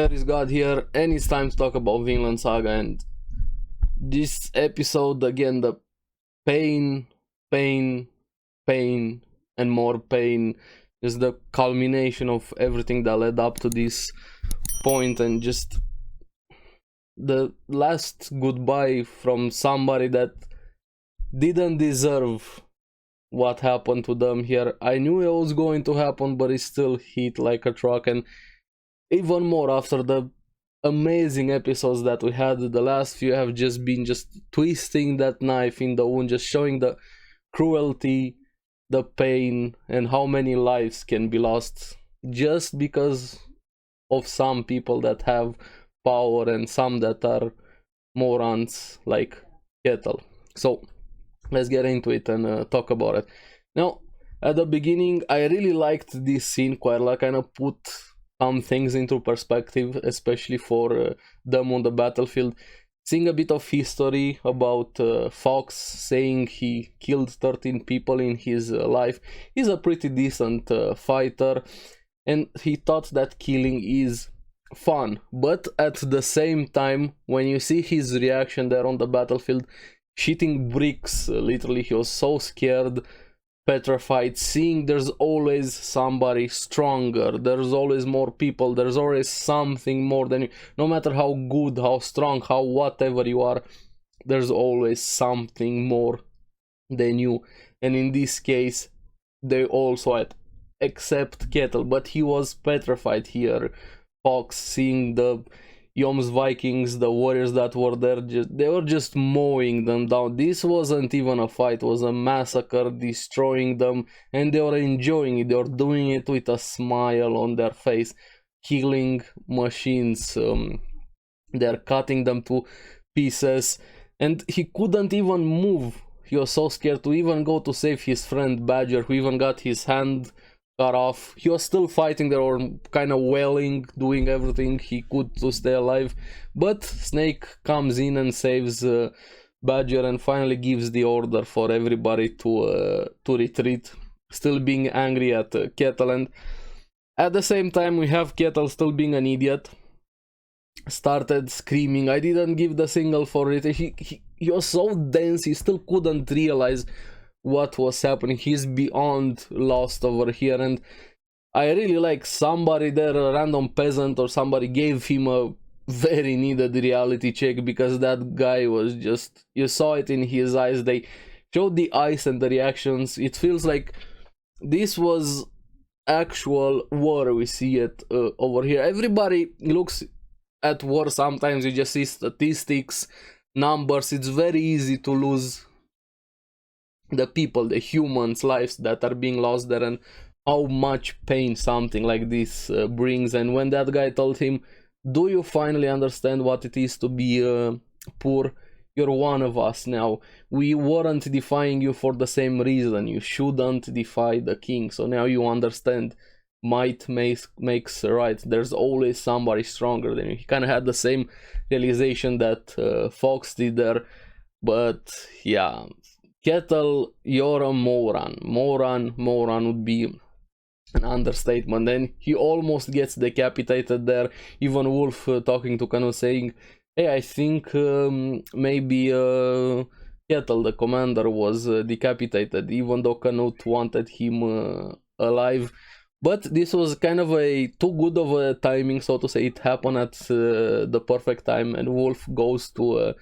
ARESxGOD here, and it's time to talk about Vinland Saga. And this episode, again, the pain, pain, pain, and more pain is the culmination of everything that led up to this point, and just the last goodbye from somebody that didn't deserve what happened to them here. I knew it was going to happen, but it still hit like a truck. And even more after the amazing episodes that we had, the last few have just been twisting that knife in the wound, just showing the cruelty, the pain, and how many lives can be lost just because of some people that have power and some that are morons like Kettle. So let's get into it and talk about it. Now, at the beginning, I really liked this scene quite a lot, kind of put some things into perspective, especially for them on the battlefield. Seeing a bit of history about Fox saying he killed 13 people in his life. He's a pretty decent fighter, and he thought that killing is fun. But at the same time, when you see his reaction there on the battlefield, shitting bricks, literally, he was so scared, petrified, seeing there's always somebody stronger, there's always more people, there's always something more than you. No matter how good, how strong, how whatever you are, there's always something more than you. And in this case, they also had, except Kettle, but he was petrified here. Fox, seeing the Vikings, the warriors that were there, they were just mowing them down. This wasn't even a fight, it was a massacre, destroying them, and they were enjoying it. They were doing it with a smile on their face, killing machines. They're cutting them to pieces, and he couldn't even move. He was so scared to even go to save his friend Badger, who even got his hand cut off. He was still fighting there, or kind of wailing, doing everything he could to stay alive. But Snake comes in and saves Badger, and finally gives the order for everybody to retreat, still being angry at Kettle. And at the same time, we have Kettle still being an idiot, started screaming. I didn't give the signal for it. He was so dense, he still couldn't realize what was happening. He's beyond lost over here. And I really like somebody there, a random peasant or somebody, gave him a very needed reality check, because that guy was just, you saw it in his eyes. They showed the eyes and the reactions. It feels like this was actual war. We see it over here. Everybody looks at war sometimes, you just see statistics, numbers. It's very easy to lose the people, the humans' lives that are being lost there, and how much pain something like this brings. And when that guy told him, do you finally understand what it is to be poor? You're one of us now. We weren't defying you for the same reason. You shouldn't defy the king. So now you understand, might makes right. There's always somebody stronger than you. He kind of had the same realization that Fox did there. But yeah, Kettle, you're a moron. Moron would be an understatement. Then he almost gets decapitated there. Even Wolf talking to Kanu, saying, hey, I think maybe Kettle, the commander, was decapitated, even though Canute wanted him alive. But this was kind of a too good of a timing, so to say. It happened at the perfect time, and Wolf goes to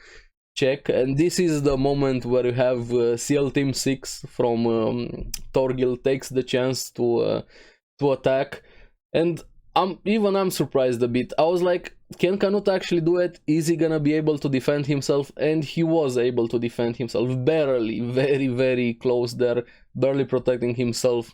check. And this is the moment where you have SEAL Team 6 from Torgil takes the chance to attack. And I'm surprised a bit. I was like, can Canute actually do it? Is he gonna be able to defend himself? And he was able to defend himself, barely, very, very close there, barely protecting himself.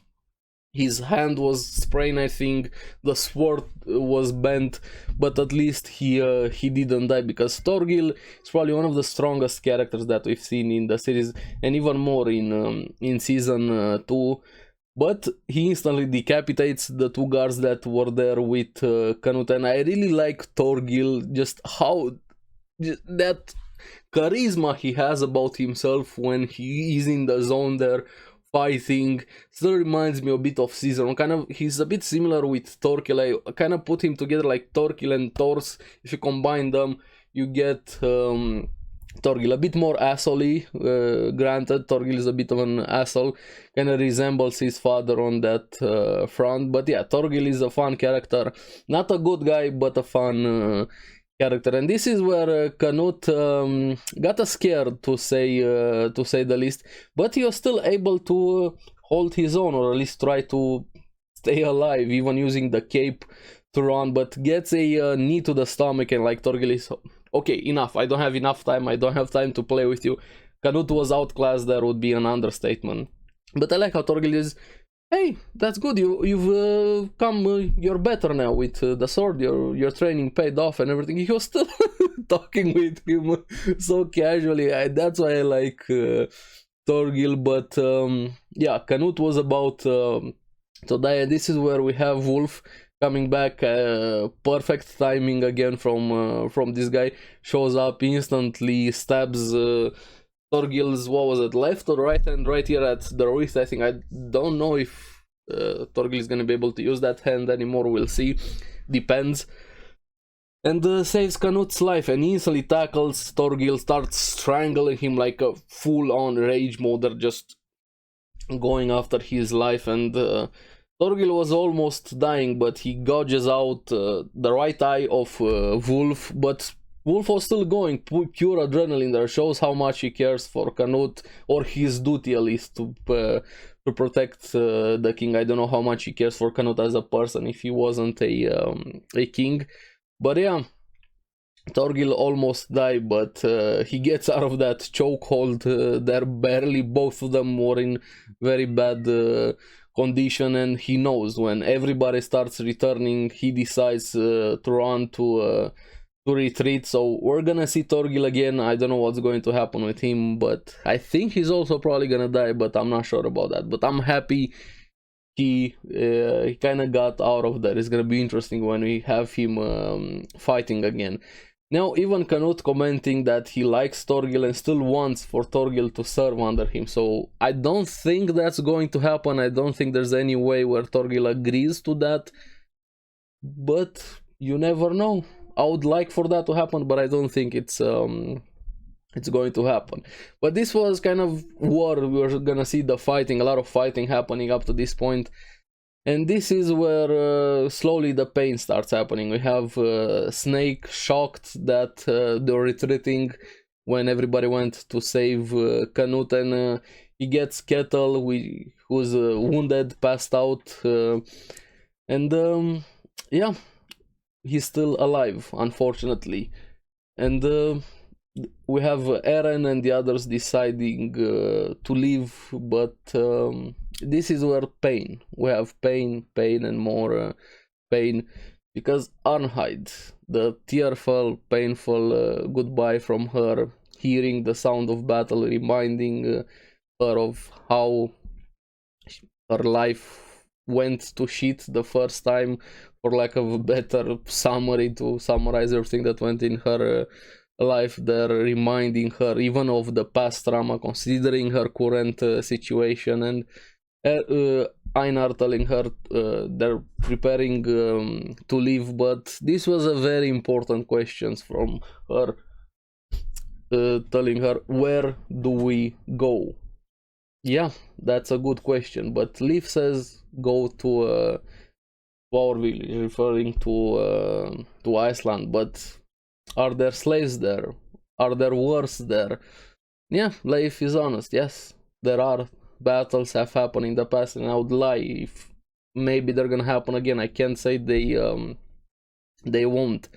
His hand was sprained, I think. The sword was bent, but at least he didn't die, because Torgil is probably one of the strongest characters that we've seen in the series, and even more in season 2. But he instantly decapitates the two guards that were there with Canute. And I really like Torgil, just how that charisma he has about himself when he is in the zone there, fighting. Still reminds me a bit of Caesar. Kind of, he's a bit similar with Thorkil. I kind of put him together like Thorkil and Thors. If you combine them, you get Thorgil a bit more assholey. Granted, Thorgil is a bit of an asshole, kind of resembles his father on that front. But yeah, Thorgil is a fun character, not a good guy, but a fun character. And this is where Canute got scared, to say the least. But he was still able to hold his own, or at least try to stay alive, even using the cape to run. But gets a knee to the stomach, and like Thorgil is, okay, enough. I don't have enough time. I don't have time to play with you. Canute was outclassed. There would be an understatement. But I like how Thorgil is, hey, that's good. You've come. You're better now with the sword. Your training paid off and everything. He was still talking with him so casually. That's why I like Thorgil. But yeah, Canute was about to die, and this is where we have Wolf coming back. Perfect timing again from this guy. Shows up instantly, stabs Thorgil's, what was it, left or right hand, right here at the wrist, I think. I don't know if Thorgil is gonna be able to use that hand anymore. We'll see. Depends. And saves Canute's life, and instantly tackles Thorgil, starts strangling him like a full-on rage mode. They're just going after his life, and Thorgil was almost dying, but he gouges out the right eye of Wolf. But Wolf was still going, pure adrenaline there. Shows how much he cares for Canute, or his duty at least, to protect the king. I don't know how much he cares for Canute as a person if he wasn't a king. But yeah, Thorgil almost died, but he gets out of that chokehold there barely. Both of them were in very bad condition, and he knows when everybody starts returning, he decides to run to retreat. So we're gonna see Thorgil again. I don't know what's going to happen with him, but I think he's also probably gonna die, but I'm not sure about that. But I'm happy he kind of got out of there. It's gonna be interesting when we have him fighting again. Now even Canute commenting that he likes Thorgil and still wants for Thorgil to serve under him. So I don't think that's going to happen. I don't think there's any way where Thorgil agrees to that, but you never know. I would like for that to happen, but I don't think it's going to happen. But this was kind of war. We were gonna see the fighting, a lot of fighting happening up to this point. And this is where slowly the pain starts happening. We have Snake shocked that they're retreating when everybody went to save Canute, and he gets Kettle, who's wounded, passed out, and yeah, he's still alive, unfortunately. And we have Eren and the others deciding to leave, but this is where we have pain and more pain, because Arnheid, the tearful, painful goodbye from her, hearing the sound of battle, reminding her of how her life went to shit the first time, for lack of a better summary to summarize everything that went in her life. They're reminding her even of the past trauma, considering her current situation, and Einar telling her they're preparing to leave. But this was a very important question from her, telling her, where do we go? Yeah, that's a good question, but Leif says go to our village, referring to Iceland. But are there slaves there? Are there wars there? Yeah, Leif is honest. Yes, there are. Battles have happened in the past, and I would lie if maybe they're gonna happen again. I can't say they won't.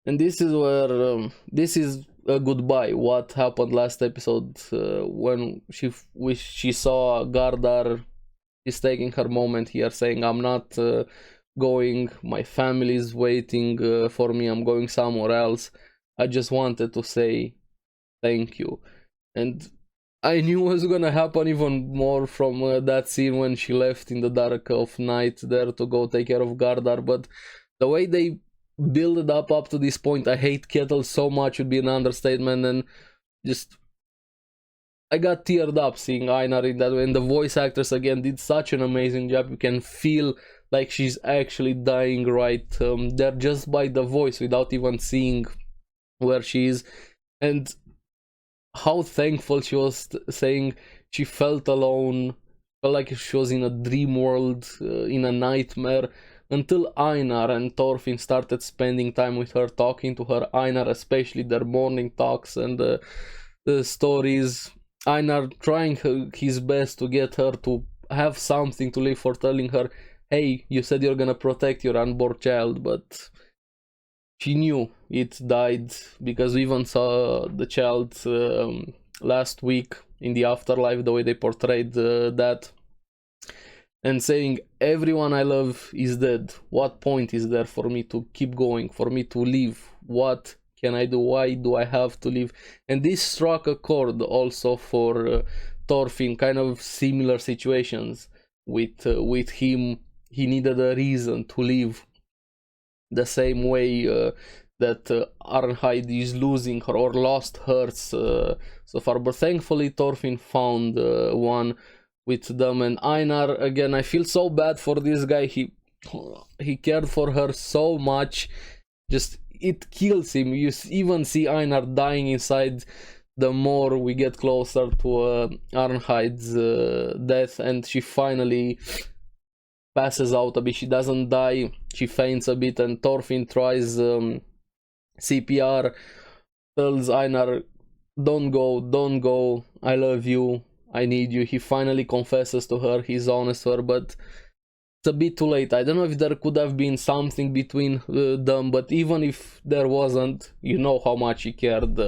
And this is where this is a goodbye. What happened last episode when she saw Gardar. She's taking her moment here, saying, I'm not going, my family is waiting for me, I'm going somewhere else. I just wanted to say thank you. And I knew it was gonna happen even more from that scene when she left in the dark of night there to go take care of Gardar. But the way they build it up to this point, I hate Kettle so much, would be an understatement. And just I got teared up seeing Einar in that way, and the voice actress again did such an amazing job. You can feel like she's actually dying right there just by the voice, without even seeing where she is. And how thankful she was, saying she felt alone, felt like she was in a dream world, in a nightmare, until Einar and Thorfinn started spending time with her, talking to her. Einar especially, their morning talks and the stories. Einar trying his best to get her to have something to live for, telling her, hey, you said you're gonna protect your unborn child, but she knew it died, because we even saw the child last week in the afterlife, the way they portrayed that, and saying, everyone I love is dead. What point is there for me to keep going, for me to live? What can I do? Why do I have to live? And this struck a chord also for Thorfinn, kind of similar situations with him. He needed a reason to live, the same way that Arnheid is losing her, or lost hers so far. But thankfully Thorfinn found one with them. And Einar, again, I feel so bad for this guy. He cared for her so much, just it kills him. You even see Einar dying inside the more we get closer to Arnheid's death, and she finally passes out a bit. She doesn't die, she faints a bit, and Thorfinn tries CPR, tells Einar, don't go, I love you, I need you. He finally confesses to her, he's honest to her, but it's a bit too late. I don't know if there could have been something between them, but even if there wasn't, you know how much he cared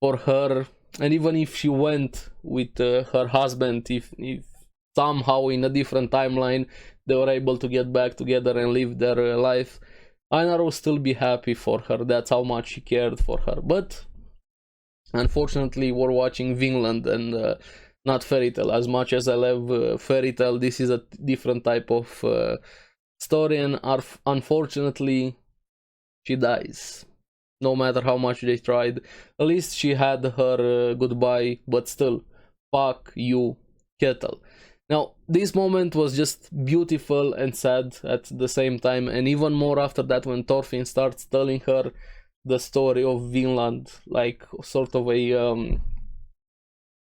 for her. And even if she went with her husband, if somehow in a different timeline they were able to get back together and live their life, Einar will still be happy for her. That's how much he cared for her. But unfortunately we're watching Vinland and not fairy tale. As much as I love fairy tale, this is a different type of story, and unfortunately she dies. No matter how much they tried, at least she had her goodbye, but still, fuck you, Kettle. Now, this moment was just beautiful and sad at the same time, and even more after that when Thorfinn starts telling her the story of Vinland, like sort of a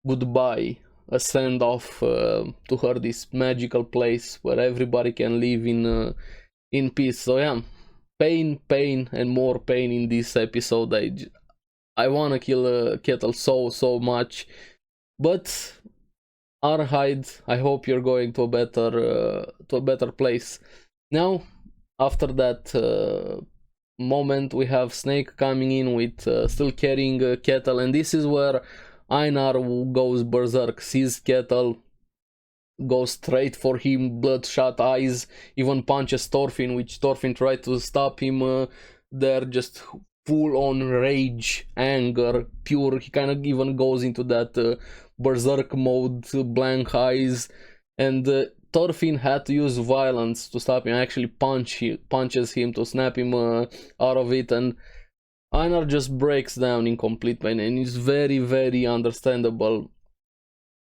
goodbye, a send-off to her, this magical place where everybody can live in peace. So yeah, pain, and more pain in this episode. I wanna kill Kettle so much, but Arnheid, I hope you're going to a better place. Now, after that moment, we have Snake coming in with still carrying Kettle, and this is where Einar goes berserk, sees Kettle, goes straight for him, bloodshot eyes, even punches Thorfinn, which Thorfinn tried to stop him there, just full on rage, anger, pure. He kind of even goes into that berserk mode, blank eyes, and Thorfinn had to use violence to stop him, actually punches him to snap him out of it, and Einar just breaks down in complete pain, and it's very understandable.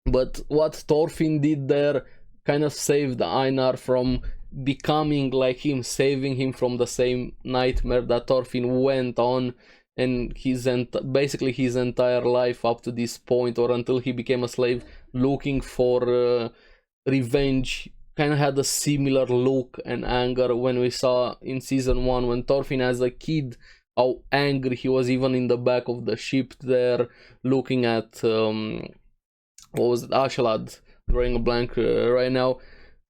But what Thorfinn did there kind of saved Einar from becoming like him, saving him from the same nightmare that Thorfinn went on, and basically his entire life up to this point, or until he became a slave, looking for revenge. Kind of had a similar look and anger when we saw in season 1 when Thorfinn as a kid, how angry he was, even in the back of the ship there, looking at what was it, Ashalad, drawing a blank right now,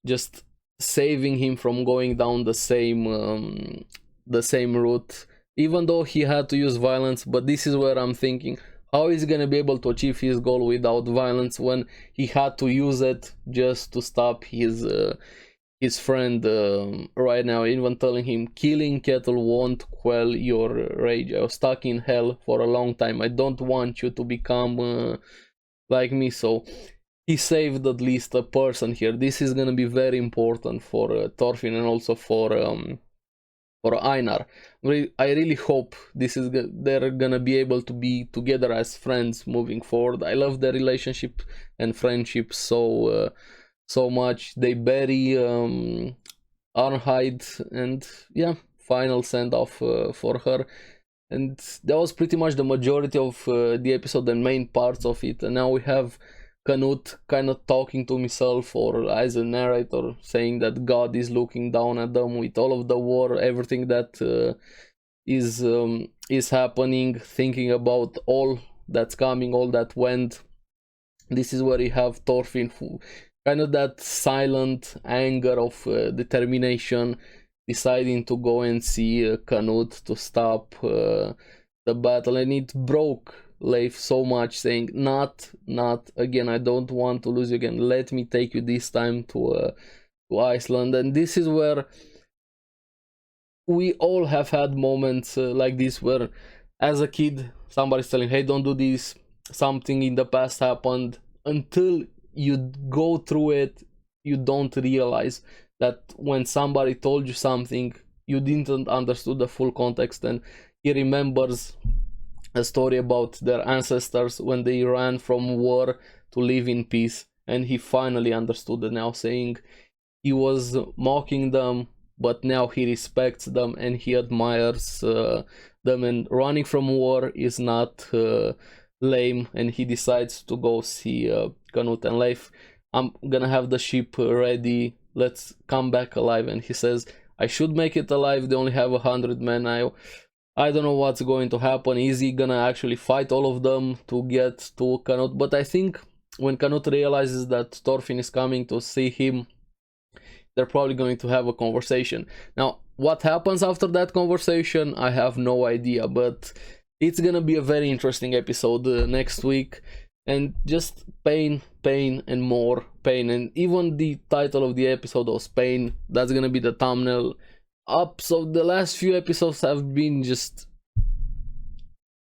just saving him from going down the same route, even though he had to use violence. But this is where I'm thinking, how is he gonna be able to achieve his goal without violence when he had to use it just to stop his friend right now, even telling him, killing Kettle won't quell your rage. I was stuck in hell for a long time, I don't want you to become like me. So he saved at least a person here. This is gonna be very important for Thorfinn, and also for for Einar. I really hope they're gonna be able to be together as friends moving forward. I love their relationship and friendship so much. They bury Arnheid, and yeah, final send off for her. And that was pretty much the majority of the episode, the main parts of it. And now we have Canute kind of talking to himself, or as a narrator, saying that God is looking down at them with all of the war, everything that is happening, thinking about all that's coming, all that went. This is where you have Thorfinn, kind of that silent anger of determination, deciding to go and see Canute to stop the battle, and it broke Leif so much, saying, not again, I don't want to lose you again, let me take you this time to Iceland. And this is where we all have had moments like this, where as a kid somebody's telling, hey, don't do this, something in the past happened. Until you go through it, you don't realize that when somebody told you something, you didn't understood the full context. And he remembers a story about their ancestors when they ran from war to live in peace, and he finally understood it now, saying he was mocking them, but now he respects them and he admires them, and running from war is not lame. And he decides to go see Canute and Leif. I'm gonna have the ship ready, let's come back alive. And he says, I should make it alive, they only have 100 men. I don't know what's going to happen. Is he gonna actually fight all of them to get to Canute? But I think when Canute realizes that Thorfinn is coming to see him, they're probably going to have a conversation. Now, what happens after that conversation, I have no idea, but it's gonna be a very interesting episode next week. And just pain, and more pain. And even the title of the episode was Pain. That's gonna be the thumbnail. So the last few episodes have been just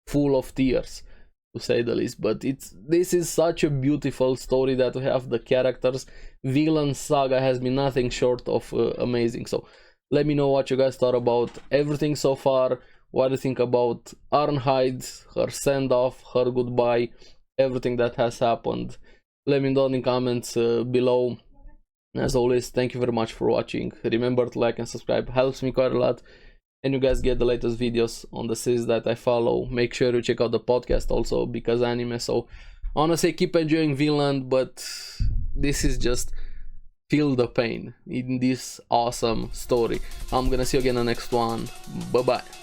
full of tears, to say the least. But this is such a beautiful story that we have the characters. Vinland Saga has been nothing short of amazing. So let me know what you guys thought about everything so far. What do you think about Arnheid, her send-off, her goodbye, everything that has happened? Let me know in the comments below. As always, thank you very much for watching. Remember to like and subscribe, helps me quite a lot. And you guys get the latest videos on the series that I follow. Make sure you check out the podcast also, because anime. So I wanna say keep enjoying Vinland, but this is just feel the pain in this awesome story. I'm gonna see you again in the next one. Bye bye.